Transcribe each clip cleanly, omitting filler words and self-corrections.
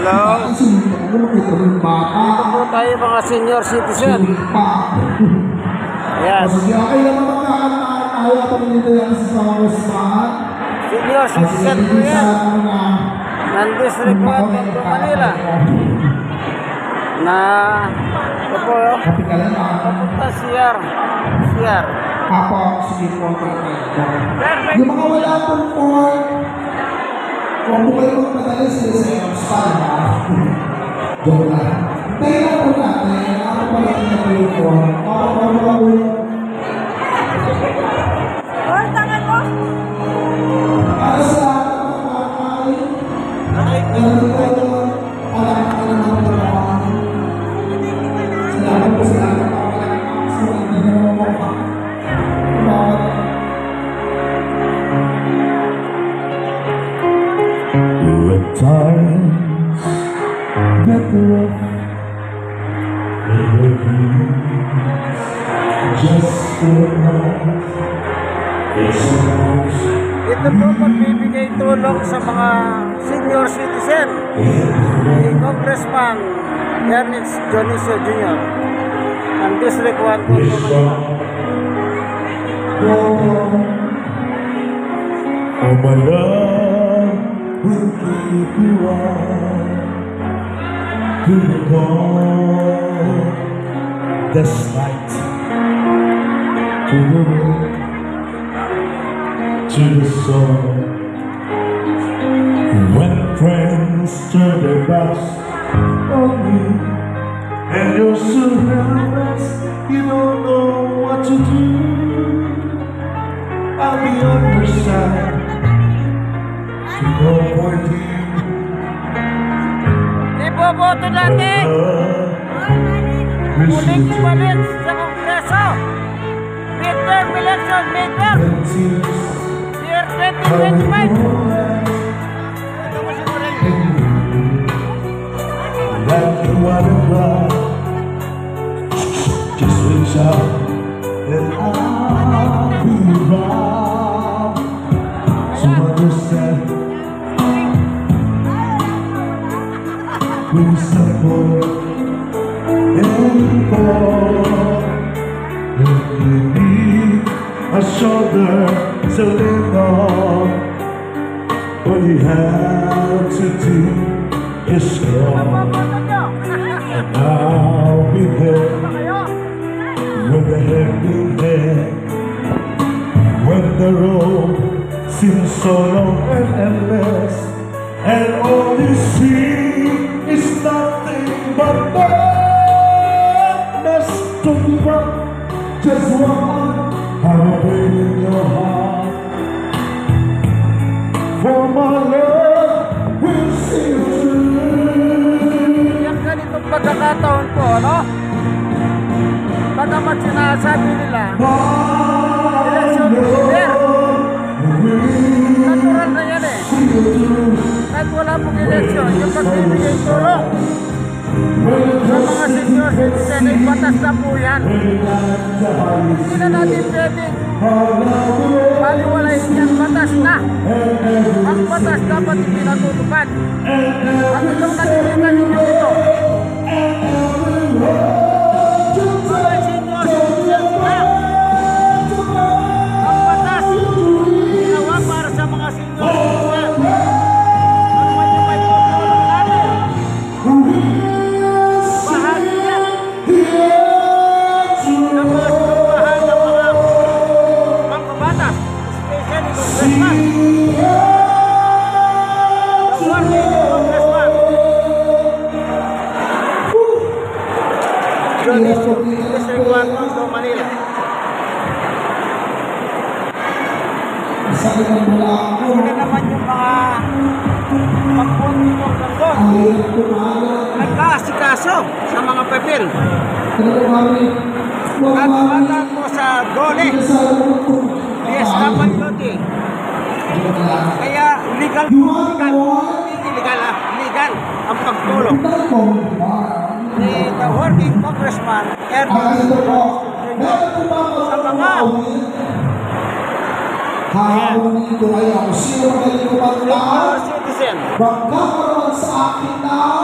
Hello. Dito po tayo mga senior citizen. Yes. Senior citizen po yan. District 1 Metro Manila. Na ito po yun. Papunta CR. Ako, sige po. Yung mga wala pong form, kung po kayo magpadala sila sa yung spam, joke lang. Tayo na po natin, ako pala na po yung form. Ako po yung tangan mo? para sa lahat ng mga kamay, meron tayo alam ng mga trabaho. Salamat po sa lahat ng mga kamay, sa mga hindi na mga when times get rough, just Ito po magbibigay tulong sa mga senior citizen ni Congressman Ernest Dionisio Jr. ng District 1 po Manila. Oh my love will keep you on to the dawn, this night, to the moon, to the sun. When friends turn their backs on you and you're so helpless, you don't know what to do, I'll be on your side to go with you. Iboboto natin muling bumalik sa Kongreso. Midterm election, midterm year 2025. Ito mo siguro Like you wanna cry, just reach out and I'll be around to understand. We're simple and poor, and you need a shoulder to lean on. All you have to do is crawl. And I'll be there with a heavy head, when the road seems so long and endless, and all you see is nothing but darkness to give up. Just one, have a pain in your heart, for my love will see you through. ganitong pagkakataon po, no? Bagamat sinasabi nila election is there. Natural na yan eh. Kahit wala pong election, yung pagbibigay tulong sa mga senior citizen ay batas na po yan. Hindi na natin pwedeng paliwalayin yan, batas na. Ang batas dapat hindi natutupad. At itong nakikita ninyo dito, mga senior citizen na. Ang batas ginawa para sa mga senior citizen. Ang matipay po namin. Bahagi yan. Ng mga sinumpahan ng mga pangbabatas, especially Congressman. The working Congressman. District 1 Metro Manila. Sila naman yung mga pagpunitong ganggon. Nagkaasikaso sa mga pepil. At bata po sa DOLE, DSWD. Kaya legal ang pagtulong ni the working Congressman Ernest sa mga senior citizen. Magkakaroon sa akin na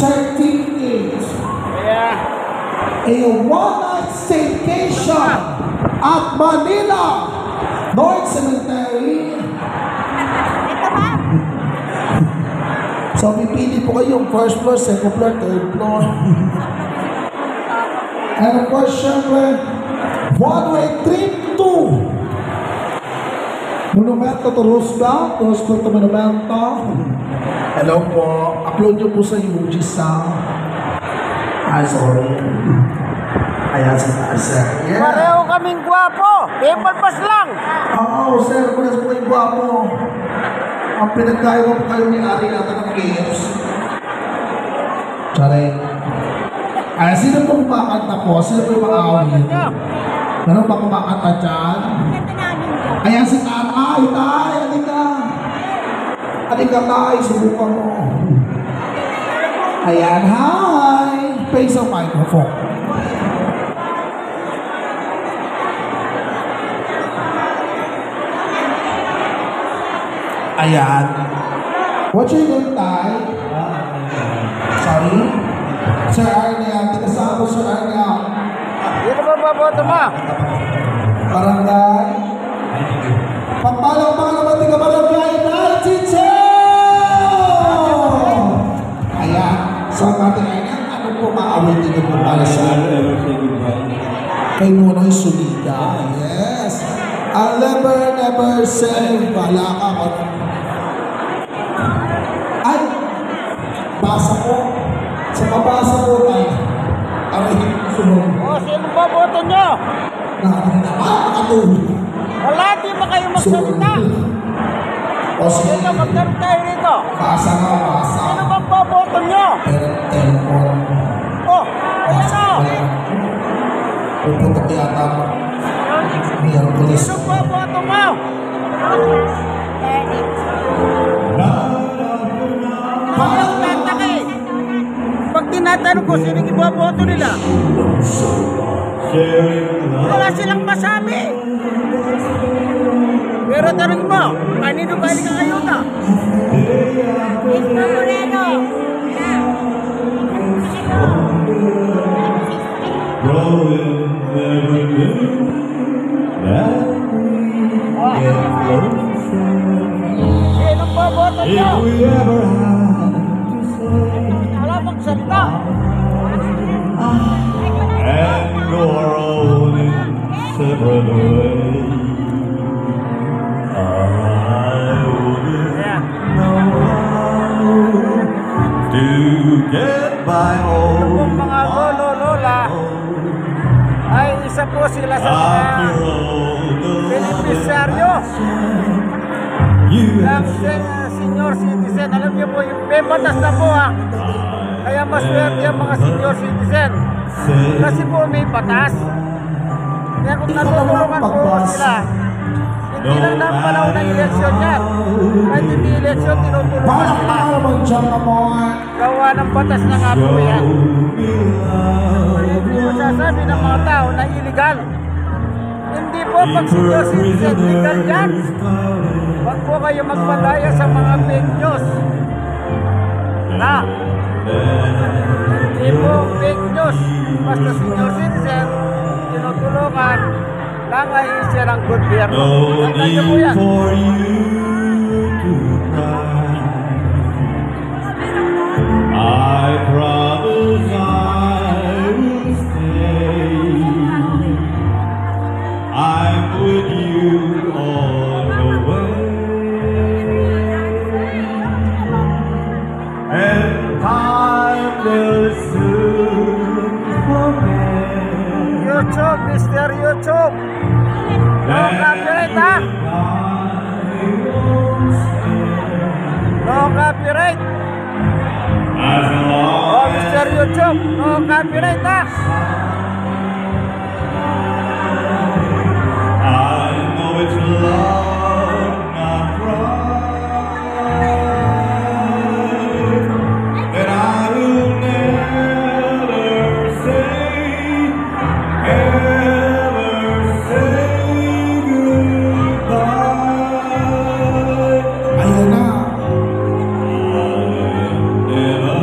certificate. Kaya, A one-night staycation at Manila North Cemetery. So, pipili po kayong first floor, second floor, third floor. And of course, syempre, one-way trip to Monumento to Roosevelt to Monumento. Hello po. Upload nyo po sa UG sa... Ay, sorry. Ayan sa taas, sir. Yeah. pareho kaming gwapo. People pass lang. Oo, sir. Kulas po yung gwapo. Ang pinagkaya ko po kayo ni Ari natin ng games. Charing. Ay, sino po kumakanta po? Sino po yung mga awin? Meron pa kumakanta dyan? Ayan si Tatay. Tay, halika. Halika, Tay. Subukan mo. Ayan, hi. Face of microphone. Ayan. What's your name, Tay? Sorry? Sir Arnel. Tinasama ko, Sir Arnel. Sino ba baboto mo? Barangay. Pagpalang mga naman tiga barangay na Chicho! Ayan. So, Ate Arnel, ano po maawin dito po para sa kay Nunoy Solida? Yes. I'll never say wala ka ko. Ay! Basa ko. Sa mabasa ko tayo. Aray, sumunod. O, sino ba boto nyo? Nakatulog. Wala, di ba kayo magsalita? O sige. Sino magkaroon tayo rito? Basa nga, basa. Sino bang baboto nyo? Pero telepon. Oh, ayan o. Pupunta ko yata mo. Miyerkules. Sino ba boto mo? Parang tataki. Pag tinatanong ko, sino yung iboboto nila? Wala silang masabi. Pero tanong mo, kanino galing ang ayuda? Isma Moreno. Sino ba boto nyo? Wala bang salita? And go our own separate ways. I wouldn't know how to get by Kung on mga lolo, lola, ay isa po sila sa mga after all the beneficiaryo you ng senior citizen. Alam niyo po, yung may batas na po ha. Kaya maswerte ang mga senior citizen. said. Kasi po may batas. Kaya kung natutulungan po sila, hindi lang na panahon ng eleksyon yan. Kahit hindi eleksyon, tinutulungan Paano sila. ka naman dyan ka mo? Gawa ng batas na nga po yan. Hindi mo sasabi ng mga tao na illegal. Hindi po pag senior citizen, legal yan. Huwag po kayo magpadaya sa mga fake news. Ha? Hindi po fake news. Basta senior citizen, tinutulungan, langayin siya ng gobyerno. No Tandaan niyo po need yan. for you to cry. I promise I will stay. I'm with you all the way. And time will soon forget. YouTube, Mr. YouTube. No copyright ha? No copyright. As long Oh, Mr. YouTube, no copyright ha? I know it's love, not pride, that I will never say goodbye. Ayan na. Never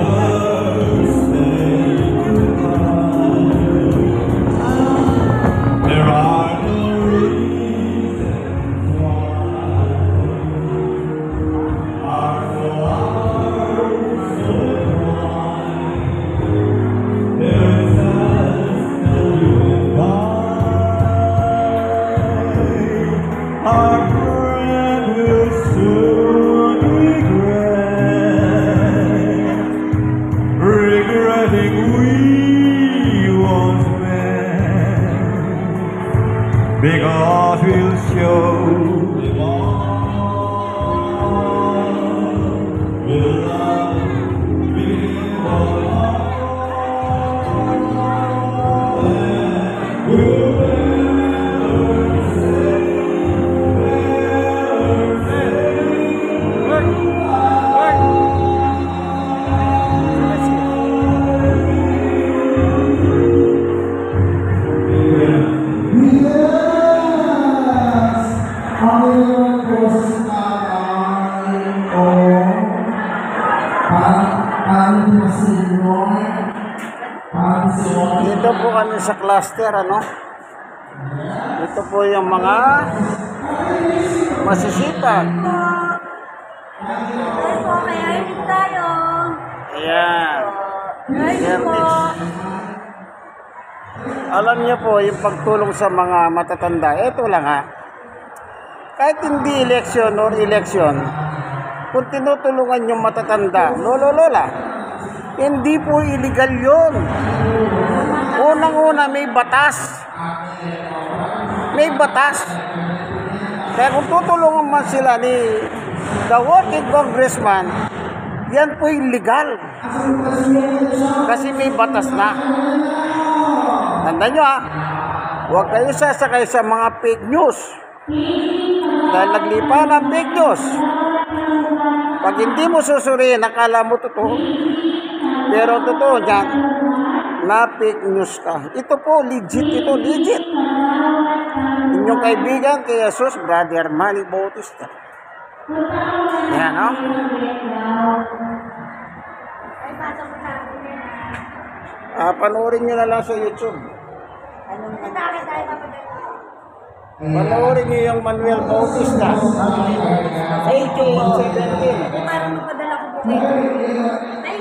Yes! Ang iyong boses na ay, parang masinor. Parang sinor. Dito po kami sa cluster, ano? Ito po yung mga masisipag. Ayan. Alam niyo po, yung pagtulong sa mga matatanda, ito lang ha. Kahit hindi eleksyon or eleksyon, kung tinutulungan yung matatanda, lolo, lola, hindi po illegal yun. Unang-una, may batas. May batas. Kaya kung tutulungan man sila ni the working congressman, yan po illegal. Kasi may batas na. Tandaan nyo ha, huwag kayo sasakay sa mga fake news. Dahil naglipa ng fake news. Pag hindi mo susuriin, nakala mo totoo. Pero totoo dyan, na fake news ka. Ito po, legit ito, legit. Inyong kaibigan kay Jesus, Brother Manny Bautista. Yan, no? Panoorin nyo na lang sa YouTube. Panoorin nyo yung Manuel Bautista. AK-17. Parang magpadala ko po kayo. Ay,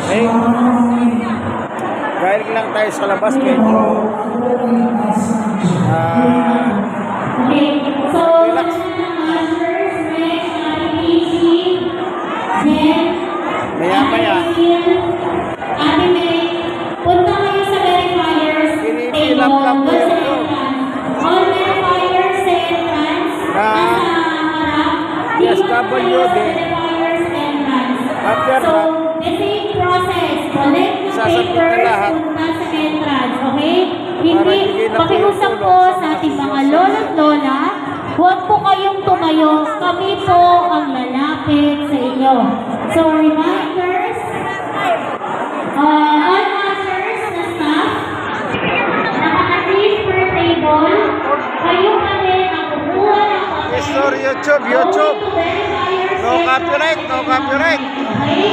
Okay. Galing lang tayo sa labas medyo relax. Maya-maya punta kayo sa verifiers pinipilap lang po table. yun. All verifiers sa entrance. SWD. Verifiers entrance. After So, that, the same process. Collect the sasabit na papers lahat. punta sa entrance. Okay? Para Hindi, bigay na po yung pakiusap tulong po sa sa mga ating mga senior lolo at lola, huwag po kayong tumayo. Kami po ang lalapit sa inyo. So, reminders, all ushers na staff, naka-assist per table, kayo kami ang kukuha ng papel. yes, sir, YouTube. No copyright, no copyright. Okay?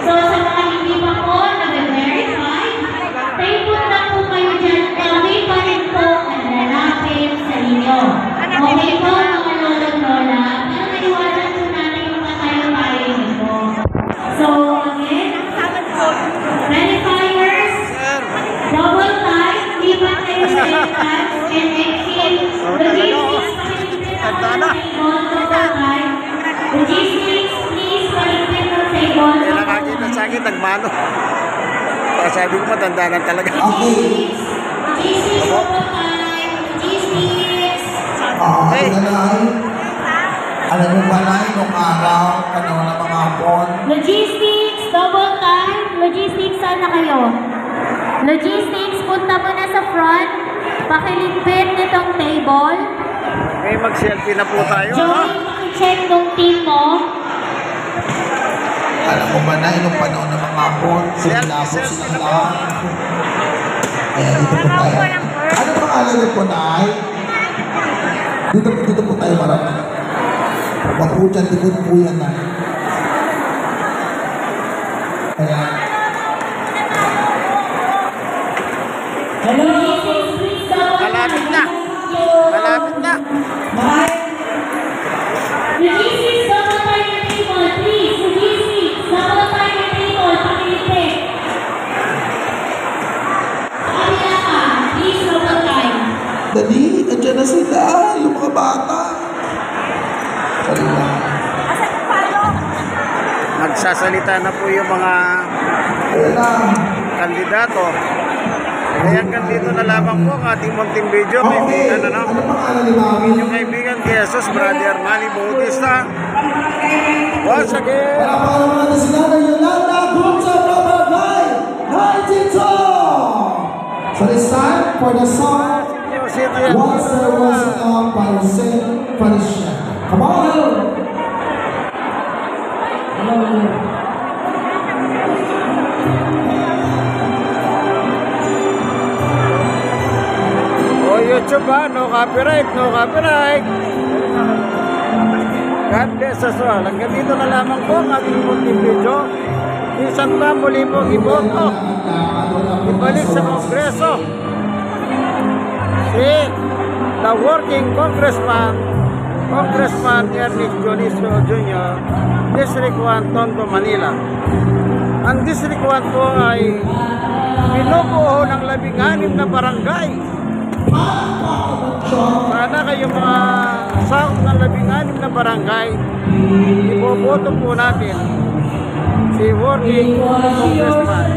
So, sa mga hindi pa po nag-verify, stay put lang po kayo dyan. Kami pa rin po ang lalapit sa inyo. Okay po, mga lolo at lola? Pero naiwasan po natin yung patayo-tayo nito. So, again, verifiers, double time, lipat kayo sa entrance and exit. Logistics, Tanda na. Logistics, please, paligpit ng table. Kaya nakakita sa akin, nagmano. Kaya sabi ko, matandanan talaga. Okay. Logistics, double time. Logistics. Hey. Alam mo ba na nung araw, panahon ng mga hapon, Logistics, double time. Logistics, saan na kayo? Logistics, punta mo na sa front. Pakiligpit nitong table. Okay, mag-selfie na po tayo. Joey, No? pakicheck nung team mo. alam mo ba na nung panahon ng mga hapon, sinilabot silang lahat. Kaya dito po tayo. Ano pangalan niyo po, Nay? Dito po tayo marami. Wag po dyan, likod po yan, Nay. Kaya, Logistics, please, double Malapit na. Malapit na. Logistics, double time na table, please. Logistics, double time na table, pakiligpit. Dali, nandiyan na sila, yung mga bata. Dali lang. Nagsasalita na po yung mga Ayan lang. kandidato. Kaya hanggang dito na lamang po ang ating munting video. Okay, Kaibigan, ano? ano pangalan ni Mami? Yung kaibigan Jesus, Brother Manny Bautista. Once again, Wala pa naman natin sila na Yolanda Gunza Barangay 92! So it's time for the song Senior City at Once There Was a Love by Saint Felicia. Come on! Oh, YouTube ha, no copyright, no copyright. God bless us all. Hanggang dito na lamang po ang ating munting video. Minsan pa muli po iboto. Ibalik sa Kongreso. Si the working Congressman Ernest Dionisio Jr., District 1, Tondo, Manila. Ang District 1 po ay binubuo ng 16 na barangay. Sana kayo mga sakop ng 16 na barangay, iboboto po natin si working Congressman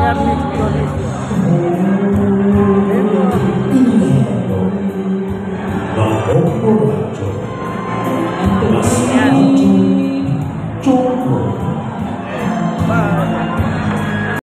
Ernest Dionisio. Baong Radyo. Mas